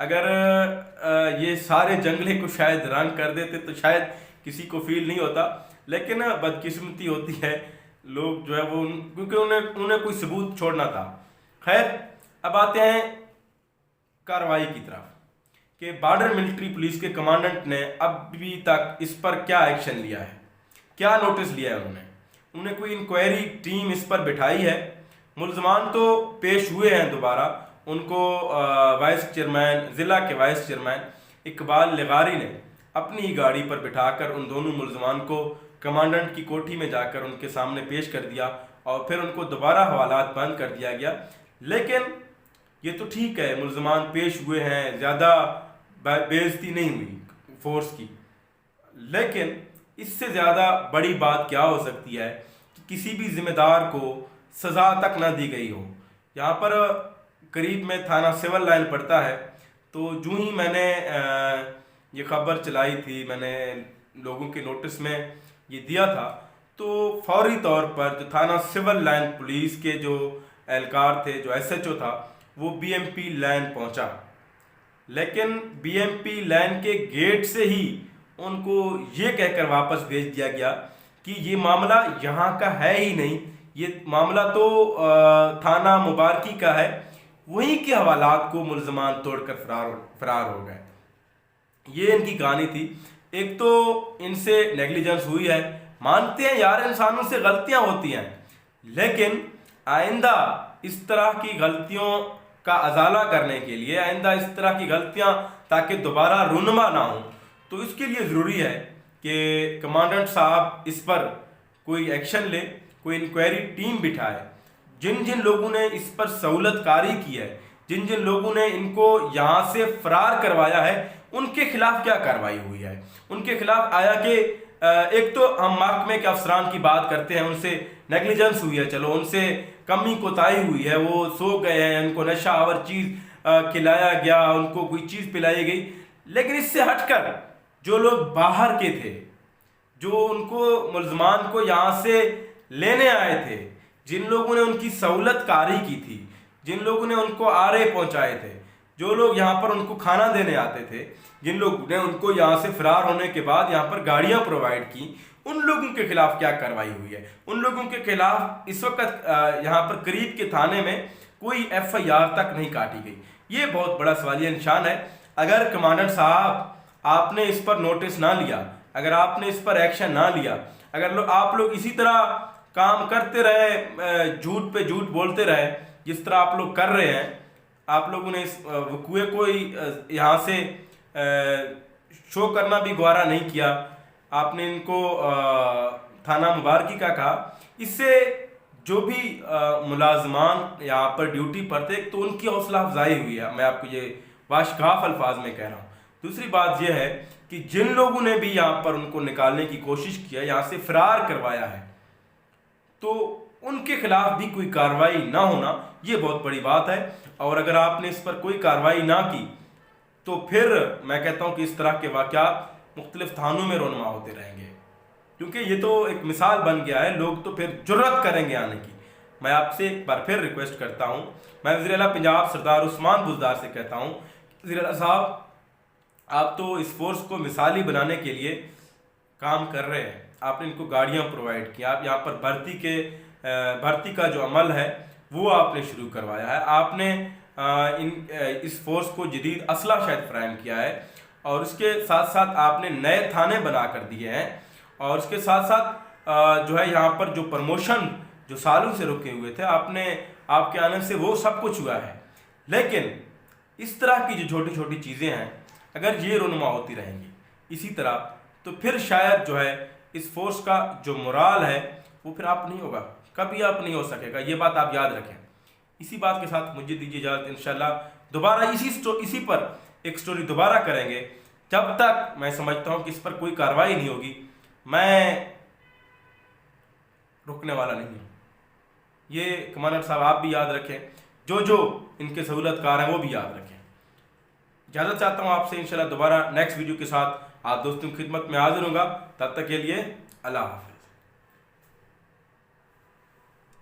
اگر یہ سارے جنگلے کو شاید رنگ کر دیتے تو شاید کسی کو فیل نہیں ہوتا، لیکن بدقسمتی ہوتی ہے، لوگ جو ہے وہ کیونکہ انہیں کوئی ثبوت چھوڑنا تھا۔ خیر، اب آتے ہیں کارروائی کی طرف کہ بارڈر ملٹری پولیس کے کمانڈنٹ نے ابھی تک اس پر کیا ایکشن لیا ہے، کیا نوٹس لیا ہے انہوں نے کوئی انکوائری ٹیم اس پر بٹھائی ہے؟ ملزمان تو پیش ہوئے ہیں دوبارہ، ان کو وائس چیئرمین، ضلع کے وائس چیئرمین اقبال لغاری نے اپنی ہی گاڑی پر بٹھا کر ان دونوں ملزمان کو کمانڈنٹ کی کوٹھی میں جا کر ان کے سامنے پیش کر دیا اور پھر ان کو دوبارہ حوالات بند کر دیا گیا۔ لیکن یہ تو ٹھیک ہے، ملزمان پیش ہوئے ہیں، زیادہ بے عزتی نہیں ہوئی فورس کی، لیکن اس سے زیادہ بڑی بات کیا ہو سکتی ہے کہ کسی بھی ذمہ دار کو سزا تک نہ دی گئی ہو۔ یہاں پر قریب میں تھانہ سول لائن پڑتا ہے، تو جو ہی میں نے یہ خبر چلائی تھی، میں نے لوگوں کے نوٹس میں یہ دیا تھا، تو فوری طور پر جو تھانہ سول لائن پولیس کے جو اہلکار تھے، جو ایس ایچ او تھا، وہ بی ایم پی لائن پہنچا، لیکن بی ایم پی لائن کے گیٹ سے ہی ان کو یہ کہہ کر واپس بھیج دیا گیا کہ یہ معاملہ یہاں کا ہے ہی نہیں، یہ معاملہ تو تھانہ مبارکی کا ہے۔ وہیں کے حوالات کو ملزمان توڑ کر فرار ہو گئے۔ یہ ان کی کہانی تھی۔ ایک تو ان سے نیگلیجنس ہوئی ہے، مانتے ہیں یار انسانوں سے غلطیاں ہوتی ہیں، لیکن آئندہ اس طرح کی غلطیوں کا ازالہ کرنے کے لیے، آئندہ اس طرح کی غلطیاں تاکہ دوبارہ رونما نہ ہوں، تو اس کے لیے ضروری ہے کہ کمانڈنٹ صاحب اس پر کوئی ایکشن لے، کوئی انکوائری ٹیم بٹھائے۔ جن لوگوں نے اس پر سہولت کاری کی ہے، جن لوگوں نے ان کو یہاں سے فرار کروایا ہے، ان کے خلاف کیا کارروائی ہوئی ہے؟ ان کے خلاف آیا کہ ایک تو ہم محکمے کے افسران کی بات کرتے ہیں، ان سے نیگلیجنس ہوئی ہے، چلو ان سے کمی کوتاہی ہوئی ہے، وہ سو گئے ہیں، ان کو نشہ آور چیز کھلایا گیا، ان کو کوئی چیز پلائی گئی، لیکن اس سے ہٹ کر جو لوگ باہر کے تھے، جو ان کو ملزمان کو یہاں سے لینے آئے تھے، جن لوگوں نے ان کی سہولت کاری کی تھی، جن لوگوں نے ان کو آرے پہنچائے تھے، جو لوگ یہاں پر ان کو کھانا دینے آتے تھے، جن لوگوں نے ان کو یہاں سے فرار ہونے کے بعد یہاں پر گاڑیاں پرووائڈ کی، ان لوگوں کے خلاف کیا کارروائی ہوئی ہے؟ ان لوگوں کے خلاف اس وقت یہاں پر قریب کے تھانے میں کوئی ایف آئی آر تک نہیں کاٹی گئی۔ یہ بہت بڑا سوالیہ نشان ہے۔ اگر کمانڈنٹ صاحب آپ نے اس پر نوٹس نہ لیا، اگر آپ نے اس پر ایکشن نہ لیا، اگر آپ لوگ اسی طرح کام کرتے رہے، جھوٹ پہ جھوٹ بولتے رہے جس طرح آپ لوگ کر رہے ہیں، آپ لوگوں نے اس وقوعے کو یہاں سے شو کرنا بھی گوارا نہیں کیا، آپ نے ان کو تھانہ مبارکی کا کہا، اس سے جو بھی ملازمان یہاں پر ڈیوٹی پر تھے تو ان کی حوصلہ افزائی ہوئی ہے، میں آپ کو یہ واشگاف الفاظ میں کہہ رہا ہوں۔ دوسری بات یہ ہے کہ جن لوگوں نے بھی یہاں پر ان کو نکالنے کی کوشش کیا، یہاں سے فرار کروایا ہے، تو ان کے خلاف بھی کوئی کارروائی نہ ہونا یہ بہت بڑی بات ہے۔ اور اگر آپ نے اس پر کوئی کارروائی نہ کی تو پھر میں کہتا ہوں کہ اس طرح کے واقعات مختلف تھانوں میں رونما ہوتے رہیں گے، کیونکہ یہ تو ایک مثال بن گیا ہے، لوگ تو پھر جرأت کریں گے آنے کی۔ میں آپ سے ایک بار پھر ریکویسٹ کرتا ہوں، میں وزیر اعلیٰ پنجاب سردار عثمان بزدار سے کہتا ہوں، وزیر اعلیٰ صاحب آپ تو اس فورس کو مثالی بنانے کے لیے کام کر رہے ہیں، آپ نے ان کو گاڑیاں پرووائڈ کی، آپ یہاں پر بھرتی کا جو عمل ہے وہ آپ نے شروع کروایا ہے، آپ نے اس فورس کو جدید اسلحہ شاید فراہم کیا ہے، اور اس کے ساتھ ساتھ آپ نے نئے تھانے بنا کر دیے ہیں، اور اس کے ساتھ ساتھ جو ہے یہاں پر جو پروموشن جو سالوں سے رکے ہوئے تھے، آپ کے آنے سے وہ سب کچھ ہوا ہے۔ لیکن اس طرح کی جو چھوٹی چھوٹی چیزیں ہیں، اگر یہ رونما ہوتی رہیں گی اسی طرح، تو پھر شاید جو ہے اس فورس کا جو مورال ہے وہ پھر آپ نہیں ہوگا، کبھی آپ نہیں ہو سکے گا، یہ بات آپ یاد رکھیں۔ اسی بات کے ساتھ مجھے دیجیے اجازت، انشاءاللہ دوبارہ اسی پر ایک سٹوری دوبارہ کریں گے۔ جب تک میں سمجھتا ہوں کہ اس پر کوئی کارروائی نہیں ہوگی، میں رکنے والا نہیں ہوں۔ یہ کمانڈر صاحب آپ بھی یاد رکھیں، جو ان کے سہولت کار ہیں وہ بھی یاد رکھیں۔ اجازت چاہتا ہوں آپ سے، انشاءاللہ دوبارہ نیکسٹ ویڈیو کے ساتھ آپ دوستوں کی خدمت میں حاضر ہوں گا، تب تک کے لیے اللہ حافظ۔